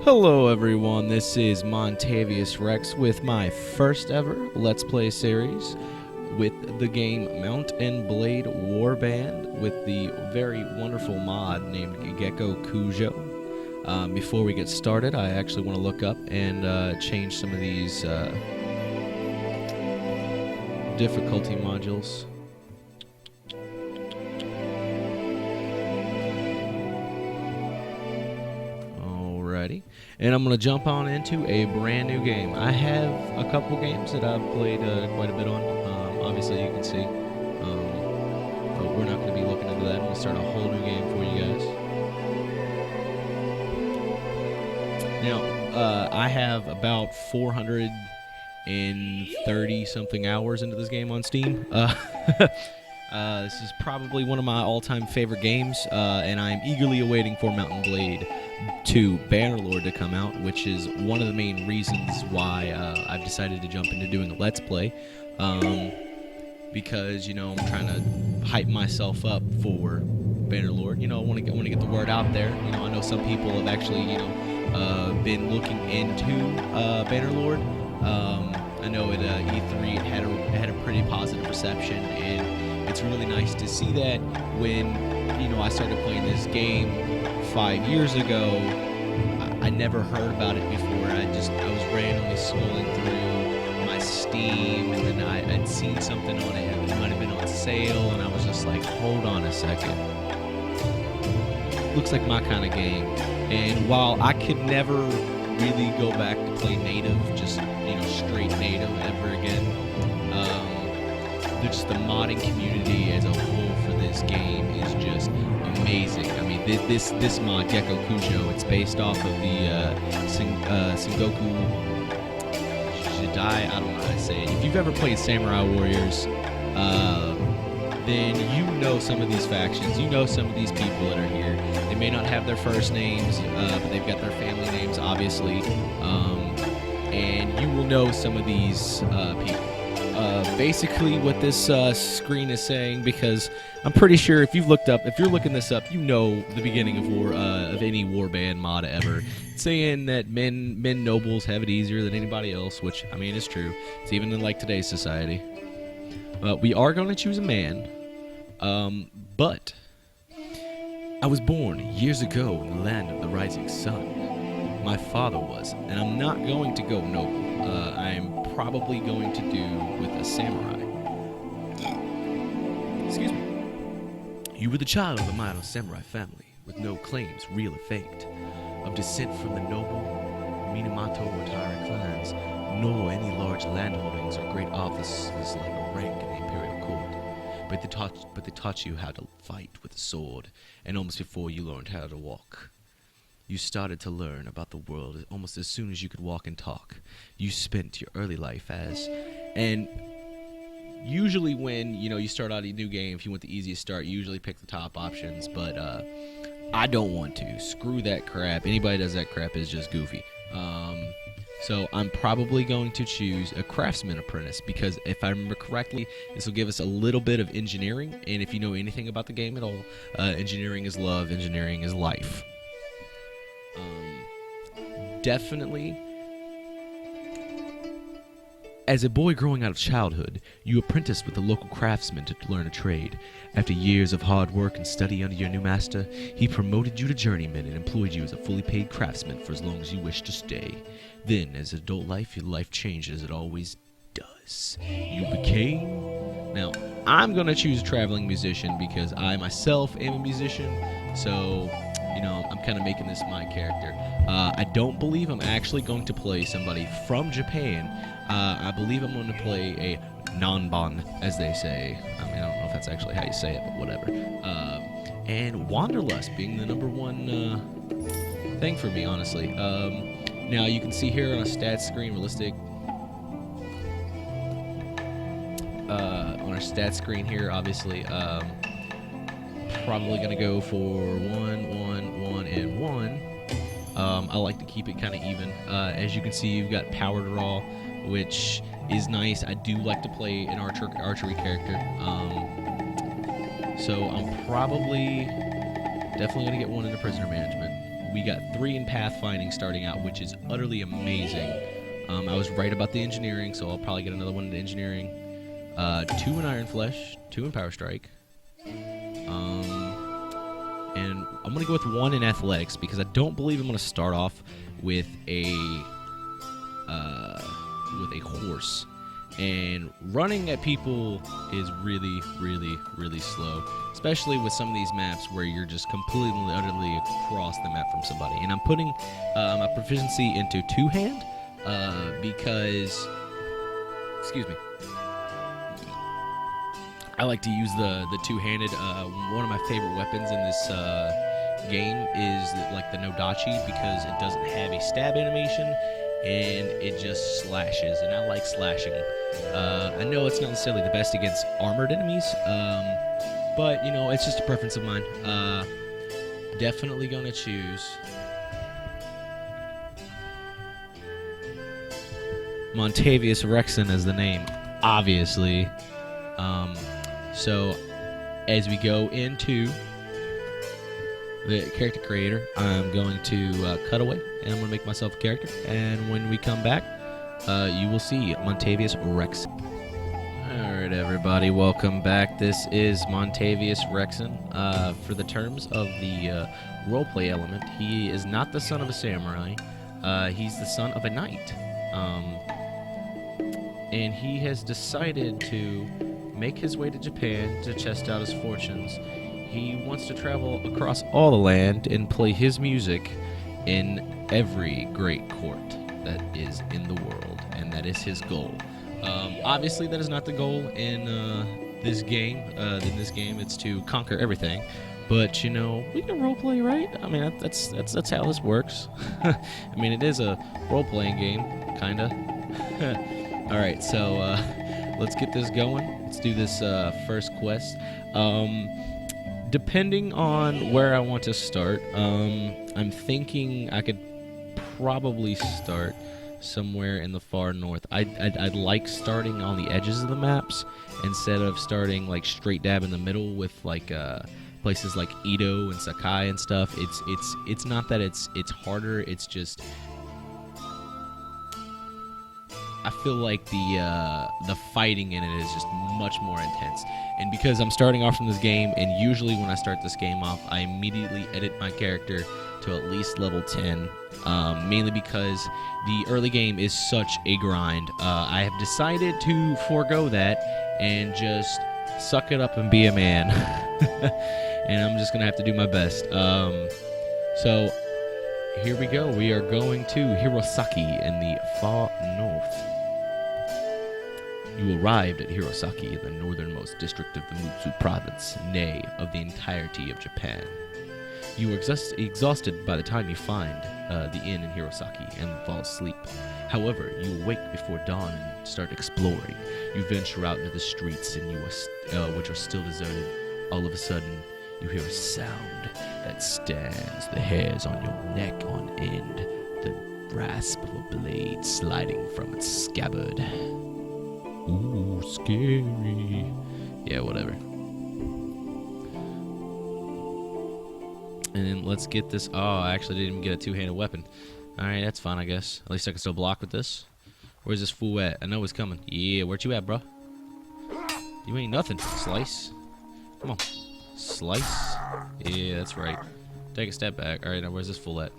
Hello everyone, this is Montavious Rexxon with my first ever Let's Play series with the game Mount and Blade Warband with the very wonderful mod named Gekokujo. Before we get started, I actually want to look up and change some of these difficulty modules. And I'm going to jump on into a brand new game. I have a couple games that I've played quite a bit on. Obviously, you can see. But we're not going to be looking into that. I'm going to start a whole new game for you guys. Now, I have about 430 something hours into this game on Steam. This is probably one of my all-time favorite games, and I'm eagerly awaiting for Mount and Blade 2 Bannerlord to come out, which is one of the main reasons why I've decided to jump into doing a Let's Play, because, you know, I'm trying to hype myself up for Bannerlord. You know, I want to get the word out there. You know, I know some people have actually, you know, been looking into Bannerlord. I know at E3 it had a pretty positive reception, and it's really nice to see that when, you know, I started playing this game 5 years ago. I never heard about it before. I was randomly scrolling through my Steam, and then I'd seen something on it. It might have been on sale, and I was just like, hold on a second. Looks like my kind of game. And while I could never really go back to play native, just, you know, straight native ever again, just the modding community as a whole for this game is just amazing. I mean, this mod, Gekokujo, it's based off of the Sengoku Jidai. I don't know how to say it. If you've ever played Samurai Warriors, then you know some of these factions. You know some of these people that are here. They may not have their first names, but they've got their family names, obviously. And you will know some of these people. Basically what this screen is saying, because I'm pretty sure if you're looking this up, you know the beginning of any Warband mod ever. It's saying that men nobles have it easier than anybody else, which, I mean, is true. It's even in, like, today's society. We are going to choose a man, but I was born years ago in the land of the rising sun. My father was, and I'm not going to go noble. I'm probably going to do with a samurai. Excuse me. You were the child of a minor samurai family, with no claims, real or faked, of descent from the noble Minamoto or Taira clans, nor any large landholdings or great offices like a rank in the imperial court. But they taught you how to fight with a sword, and almost before you learned how to walk. You started to learn about the world almost as soon as you could walk and talk. You spent your early life and usually when, you know, you start out a new game, if you want the easiest start, you usually pick the top options, but I don't want to. Screw that crap. Anybody that does that crap is just goofy. So I'm probably going to choose a craftsman apprentice, because if I remember correctly, this will give us a little bit of engineering, and if you know anything about the game at all, engineering is love, engineering is life. Definitely, as a boy growing out of childhood, you apprenticed with a local craftsman to learn a trade. After years of hard work and study under your new master, he promoted you to journeyman and employed you as a fully paid craftsman for as long as you wished to stay. Then, as adult life, your life changed as it always does. You became... Now, I'm going to choose traveling musician because I myself am a musician, so... You know, I'm kind of making this my character. I don't believe I'm actually going to play somebody from Japan. I believe I'm going to play a Nanban, as they say. I mean, I don't know if that's actually how you say it, but whatever. And Wanderlust being the number one thing for me, honestly. Now, you can see here on a stats screen, realistic. On our stats screen here, obviously, probably going to go for 1, 1, 1, and 1. I like to keep it kind of even. As you can see, you've got power draw, which is nice. I do like to play an archery character. So I'm definitely going to get one into prisoner management. we got 3 in pathfinding starting out, which is utterly amazing. I was right about the engineering, so I'll probably get another one in engineering. 2 in Iron Flesh, 2 in Power Strike. And I'm going to go with 1 in Athletics because I don't believe I'm going to start off with a horse. And running at people is really, really, really slow, especially with some of these maps where you're just completely, utterly across the map from somebody. And I'm putting my proficiency into 2-hand because, excuse me, I like to use the 2-handed. One of my favorite weapons in this game is like the Nodachi because it doesn't have a stab animation and it just slashes, and I like slashing. I know it's not necessarily the best against armored enemies, but, you know, it's just a preference of mine. Definitely gonna choose Montavious Rexxon as the name, obviously. So, as we go into the character creator, I'm going to cut away, and I'm going to make myself a character. And when we come back, you will see Montavious Rexxon. Alright, everybody, welcome back. This is Montavious Rexxon. For the terms of the roleplay element, he is not the son of a samurai. He's the son of a knight. And he has decided to make his way to Japan to test out his fortunes. He wants to travel across all the land and play his music in every great court that is in the world, and that is his goal. Obviously, that is not the goal in this game. It's to conquer everything. But, you know, we can roleplay, right? I mean, that's how this works. I mean, it is a role-playing game, kinda. Alright, so let's get this going. Let's do this first quest. Depending on where I want to start, I'm thinking I could probably start somewhere in the far north. I'd like starting on the edges of the maps instead of starting like straight dab in the middle with like places like Edo and Sakai and stuff. It's not that it's harder. It's just I feel like the fighting in it is just much more intense. And because I'm starting off from this game, and usually when I start this game off, I immediately edit my character to at least level 10, mainly because the early game is such a grind. I have decided to forego that and just suck it up and be a man. And I'm just going to have to do my best. So here we go. We are going to Hirosaki in the far north. You arrived at Hirosaki in the northernmost district of the Mutsu province, nay, of the entirety of Japan. You were exhausted by the time you find the inn in Hirosaki and fall asleep. However, you awake before dawn and start exploring. You venture out into the streets, and which are still deserted. All of a sudden, you hear a sound that stands the hairs on your neck on end, the rasp of a blade sliding from its scabbard. Ooh, scary. Yeah, whatever. And then let's get this. Oh, I actually didn't even get a two-handed weapon. Alright, that's fine, I guess. At least I can still block with this. Where's this fool at? I know he's coming. Yeah, where you at, bro? You ain't nothing. Slice. Come on. Slice. Yeah, that's right. Take a step back. Alright, now where's this fool at?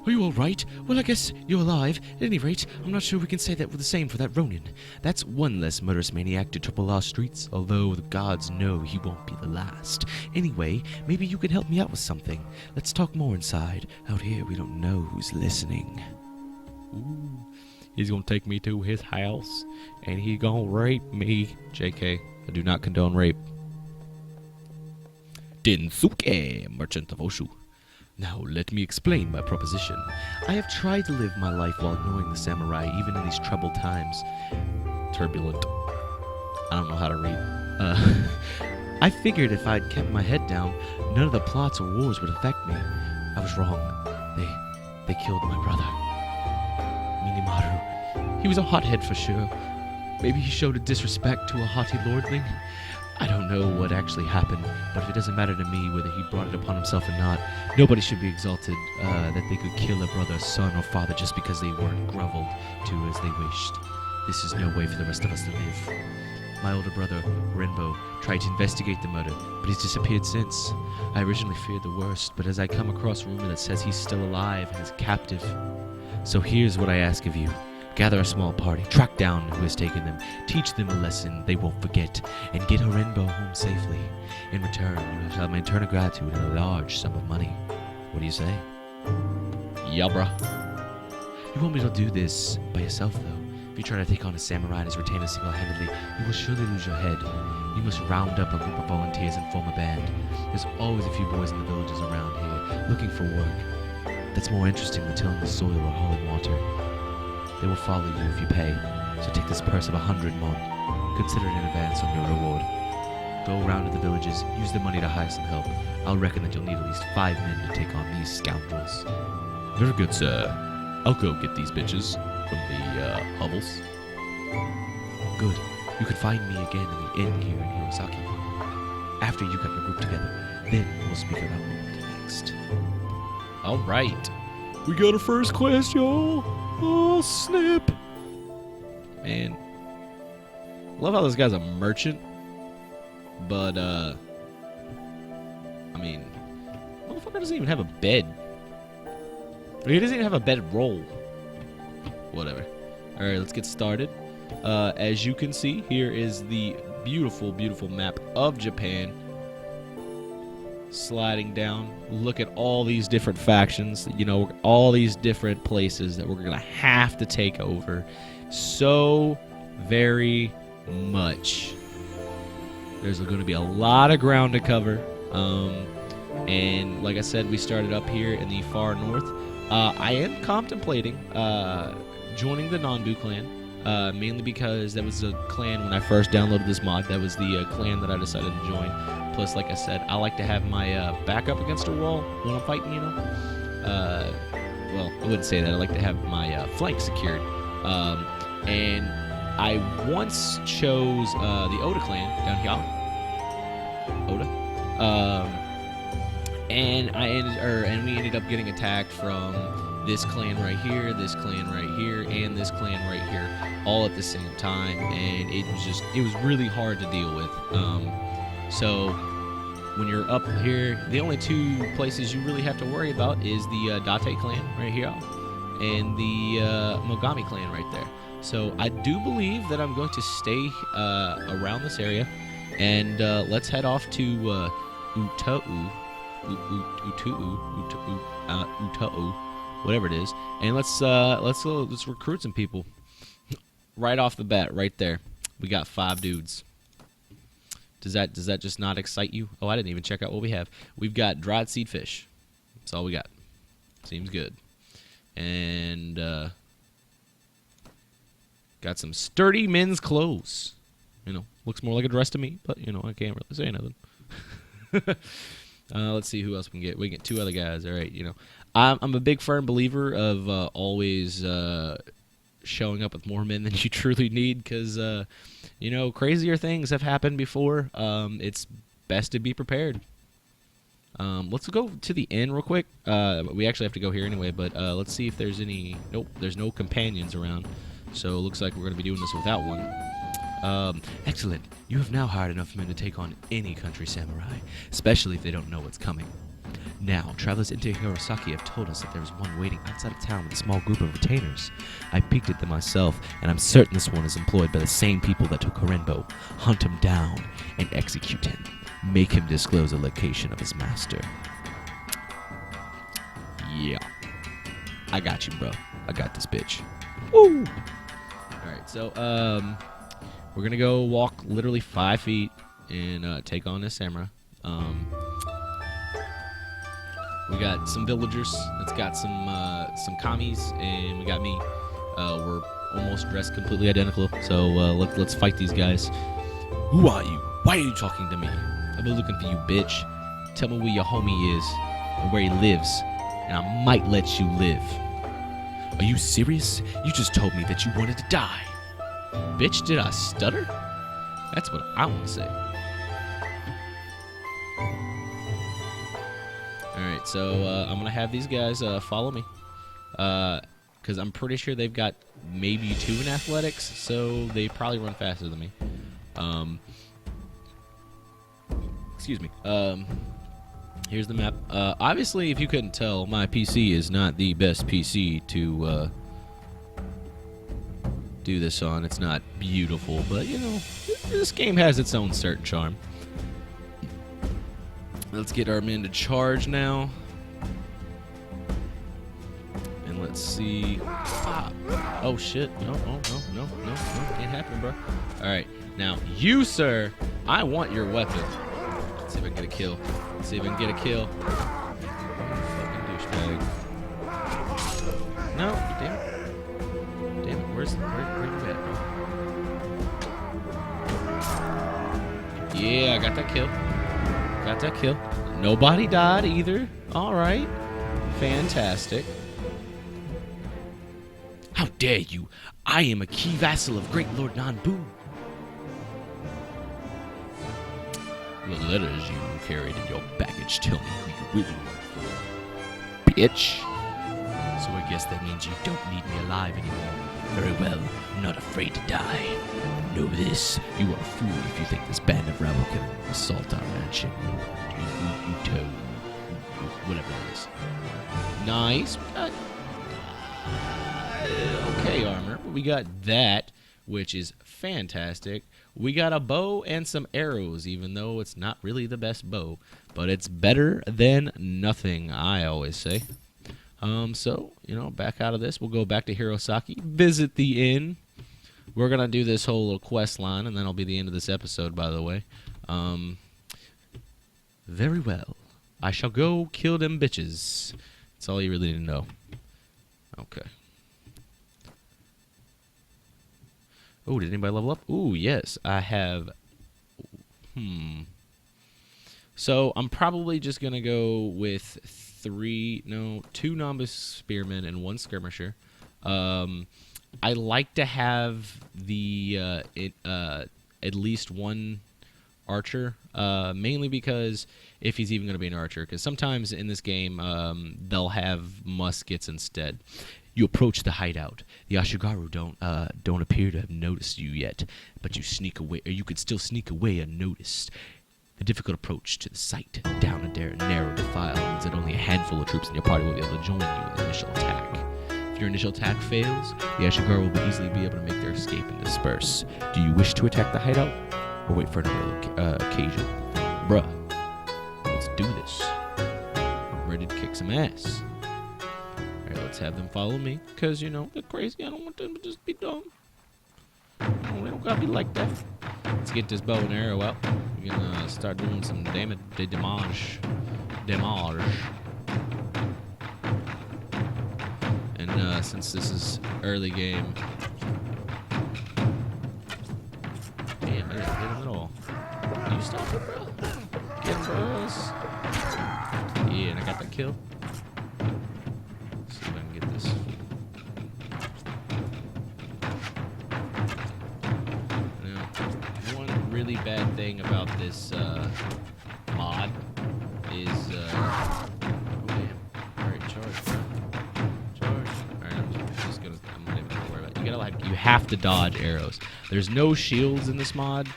Are you alright? Well, I guess you're alive. At any rate, I'm not sure we can say that we're the same for that Ronin. That's one less murderous maniac to trouble our streets, although the gods know he won't be the last. Anyway, maybe you can help me out with something. Let's talk more inside. Out here, we don't know who's listening. Ooh, he's gonna take me to his house, and he's gonna rape me. JK, I do not condone rape. Densuke, merchant of Oshu. Now, let me explain my proposition. I have tried to live my life while ignoring the samurai, even in these troubled times. Turbulent. I don't know how to read. I figured if I'd kept my head down, none of the plots or wars would affect me. I was wrong. They killed my brother. Minimaru. He was a hothead for sure. Maybe he showed a disrespect to a haughty lordling. I don't know what actually happened, but if it doesn't matter to me whether he brought it upon himself or not, nobody should be exalted that they could kill a brother, son, or father just because they weren't groveled to as they wished. This is no way for the rest of us to live. My older brother, Renbo, tried to investigate the murder, but he's disappeared since. I originally feared the worst, but as I come across a rumor that says he's still alive and is captive. So here's what I ask of you. Gather a small party, track down who has taken them, teach them a lesson they won't forget, and get Renbo home safely. In return, you shall have my eternal gratitude and a large sum of money. What do you say? Yeah, bruh. You want me to do this by yourself, though? If you try to take on a samurai and his retainer single-handedly, you will surely lose your head. You must round up a group of volunteers and form a band. There's always a few boys in the villages around here looking for work. That's more interesting than tilling the soil or hauling water. They will follow you if you pay, so take this purse of 100 mon. Consider it in advance on your reward. Go around to the villages, use the money to hire some help. I'll reckon that you'll need at least 5 men to take on these scoundrels. Very good, sir. I'll go get these bitches from the hovels. Good. You can find me again in the inn here in Hirosaki. After you got your group together, then we'll speak about what we'll do next. Alright. We got our first quest, y'all. Oh, snap. Man. Love how this guy's a merchant. But, I mean, motherfucker doesn't even have a bed. He doesn't even have a bedroll. Whatever. Alright, let's get started. As you can see, here is the beautiful, beautiful map of Japan. Sliding down. Look at all these different factions. You know, all these different places that we're going to have to take over. So very much. There's going to be a lot of ground to cover. And like I said, we started up here in the far north. I am contemplating joining the Nanbu clan, mainly because that was a clan when I first downloaded this mod. That was the clan that I decided to join. Plus, like I said, I like to have my back up against a wall when I'm fighting, you know. Well, I wouldn't say that. I like to have my flank secured. And I once chose the Oda clan down here. Oda. And we ended up getting attacked from this clan right here, this clan right here, and this clan right here, all at the same time, and it was really hard to deal with. So when you're up here, the only two places you really have to worry about is the Date clan right here, and the Mogami clan right there. So I do believe that I'm going to stay around this area, and let's head off to Utau, whatever it is, and let's recruit some people. Right off the bat, right there, we got 5 dudes. Does that just not excite you? Oh, I didn't even check out what we have. We've got dried seed fish. That's all we got. Seems good. And got some sturdy men's clothes. You know, looks more like a dress to me, but you know, I can't really say nothing. Let's see who else we can get. We can get 2 other guys. All right, you know, I'm a big firm believer of always showing up with more men than you truly need, because you know, crazier things have happened before. It's best to be prepared. Let's go to the inn real quick. We actually have to go here anyway, but let's see if there's any. Nope, there's no companions around, so it looks like we're going to be doing this without one. Excellent. You have now hired enough men to take on any country samurai, especially if they don't know what's coming. Now, travelers into Hirosaki have told us that there is one waiting outside of town with a small group of retainers. I peeked at them myself, and I'm certain this one is employed by the same people that took Renbo. Hunt him down and execute him. Make him disclose the location of his master. Yeah. I got you, bro. I got this bitch. Woo! Alright, so, we're gonna go walk literally 5 feet and take on this samurai. We got some villagers. It's got some commies, and we got me. We're almost dressed completely identical. So let's fight these guys. Who are you? Why are you talking to me? I've been looking for you, bitch. Tell me where your homie is and where he lives, and I might let you live. Are you serious? You just told me that you wanted to die. Bitch, did I stutter? That's what I want to say. so I'm gonna have these guys follow me, because I'm pretty sure they've got maybe 2 in athletics, so they probably run faster than me. Excuse me. Here's the map. Obviously, if you couldn't tell, my PC is not the best PC to do this on. It's not beautiful, but you know, this game has its own certain charm. Let's get our men to charge now. And let's see. Oh shit. No, can't happen, bro. Alright, now you, sir, I want your weapon. Let's see if I can get a kill. Let's see if I can get a kill. Fucking douchebag. No, damn it. Damn it, where you at? Yeah, I got that kill. Got that kill. Nobody died either. Alright. Fantastic. How dare you? I am a key vassal of great Lord Nanban. The letters you carried in your baggage tell me who you really work for. Bitch. So I guess that means you don't need me alive anymore. Very well, I'm not afraid to die. Know this, you are a fool if you think this band of rabble can assault our mansion. Whatever it is. Nice. Okay, armor. We got that, which is fantastic. We got a bow and some arrows, even though it's not really the best bow. But it's better than nothing, I always say. So, you know, back out of this. We'll go back to Hirosaki, visit the inn. We're going to do this whole little quest line, and then it'll be the end of this episode, by the way. Very well. I shall go kill them bitches. That's all you really need to know. Okay. Oh, did anybody level up? Ooh, yes, I have. So I'm probably just going to go with 2 novice spearmen and 1 skirmisher. I like to have the at least 1 archer, mainly because if he's even going to be an archer, because sometimes in this game they'll have muskets instead. You approach the hideout. The Ashigaru don't appear to have noticed you yet, but you sneak away, or you could still sneak away unnoticed. The difficult approach to the site down a narrow defile means that only a handful of troops in your party will be able to join you in the initial attack. If your initial attack fails, the Ashigaru will easily be able to make their escape and disperse. Do you wish to attack the hideout, or wait for another occasion? Bruh, let's do this. I'm ready to kick some ass. Alright, let's have them follow me, because, you know, they're crazy. I don't want them to just be dumb. No, they don't gotta be like that. Let's get this bow and arrow out. We're gonna start doing some damage. And since this is early game, damn, I didn't hit him at all. You stop it, bro. Get him, bros. Yeah, and I got that kill. Let's see if I can get this. Really bad thing about this mod is oh damn. Alright, charge. Alright, I'm not even gonna worry about it. You have to dodge arrows. There's no shields in this mod,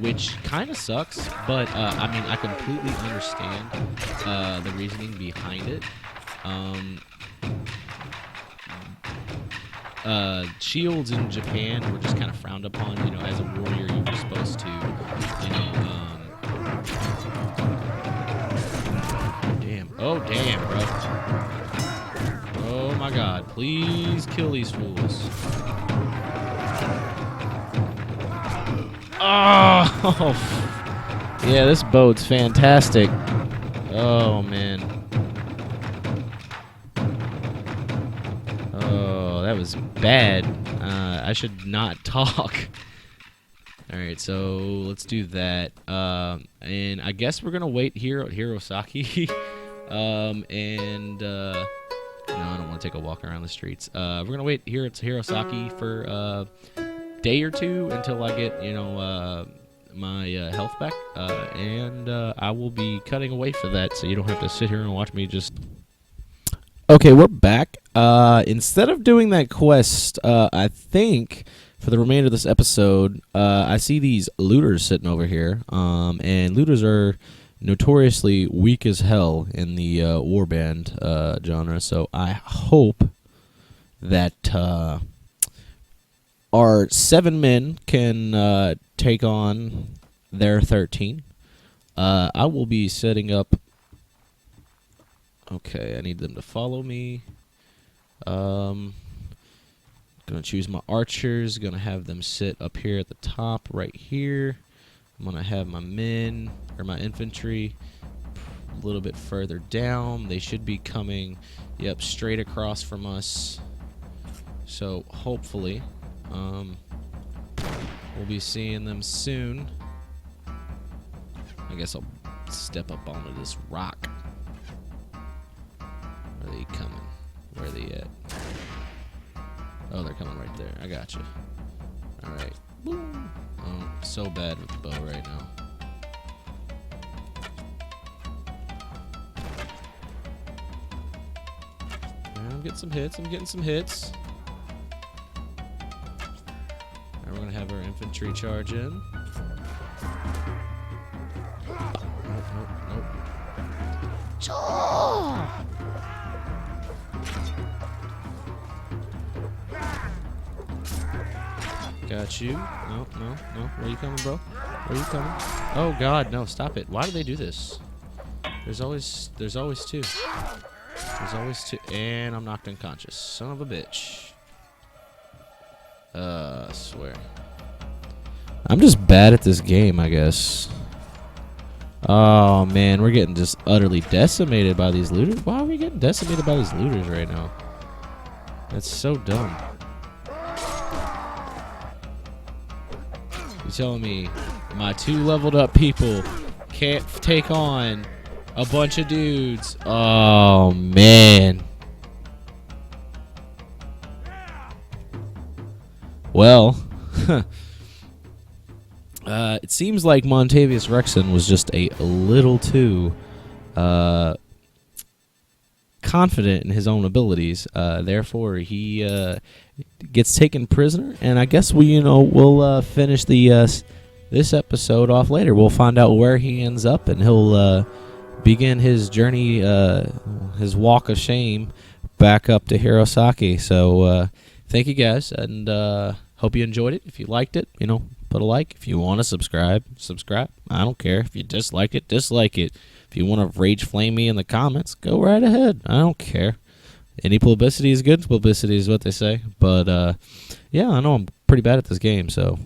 which kinda sucks, but I mean I completely understand the reasoning behind it. Shields in Japan were just kind of frowned upon. You know, as a warrior, you were supposed to, you know, Oh, damn, bro. Oh, my God. Please kill these fools. Oh! Yeah, this boat's fantastic. Oh, man. That was bad. I should not talk. Alright, so let's do that. And I guess we're gonna wait here at Hirosaki. No, I don't want to take a walk around the streets. We're gonna wait here at Hirosaki for a day or two until I get, you know, my health back, and I will be cutting away for that, so you don't have to sit here and watch me just... Okay, we're back. Instead of doing that quest, I think for the remainder of this episode, I see these looters sitting over here, and looters are notoriously weak as hell in the warband genre, so I hope that our 7 men can take on their 13. I will be setting up... Okay, I need them to follow me. Gonna choose my archers. Gonna have them sit up here at the top, right here. I'm gonna have my men, or my infantry, a little bit further down. They should be coming, yep, straight across from us. So hopefully, we'll be seeing them soon. I guess I'll step up onto this rock. Where are they coming? Where are they at? Oh, they're coming right there. I got you. Alright. Oh, so bad with the bow right now. I'm getting some hits. I'm getting some hits. Alright, we're going to have our infantry charge in. Nope. Got you. No. Where you coming, bro? Where you coming? Oh God, no! Stop it! Why do they do this? There's always two. There's always two, and I'm knocked unconscious. Son of a bitch. I swear. I'm just bad at this game, I guess. Oh man, we're getting just utterly decimated by these looters. Why are we getting decimated by these looters right now? That's so dumb. You telling me my 2 leveled up people can't take on a bunch of dudes? Oh man. Well, it seems like Montavious Rexxon was just a little too confident in his own abilities. Therefore, he gets taken prisoner, and I guess we'll finish this episode off later. We'll find out where he ends up, and he'll begin his journey, his walk of shame back up to Hirosaki. So thank you guys, and hope you enjoyed it. If you liked it, put a like. If you want to subscribe. I don't care. If you disliked it, dislike it. If you want to rage flame me in the comments, go right ahead. I don't care. Any publicity is good publicity is what they say. But, yeah, I know I'm pretty bad at this game, so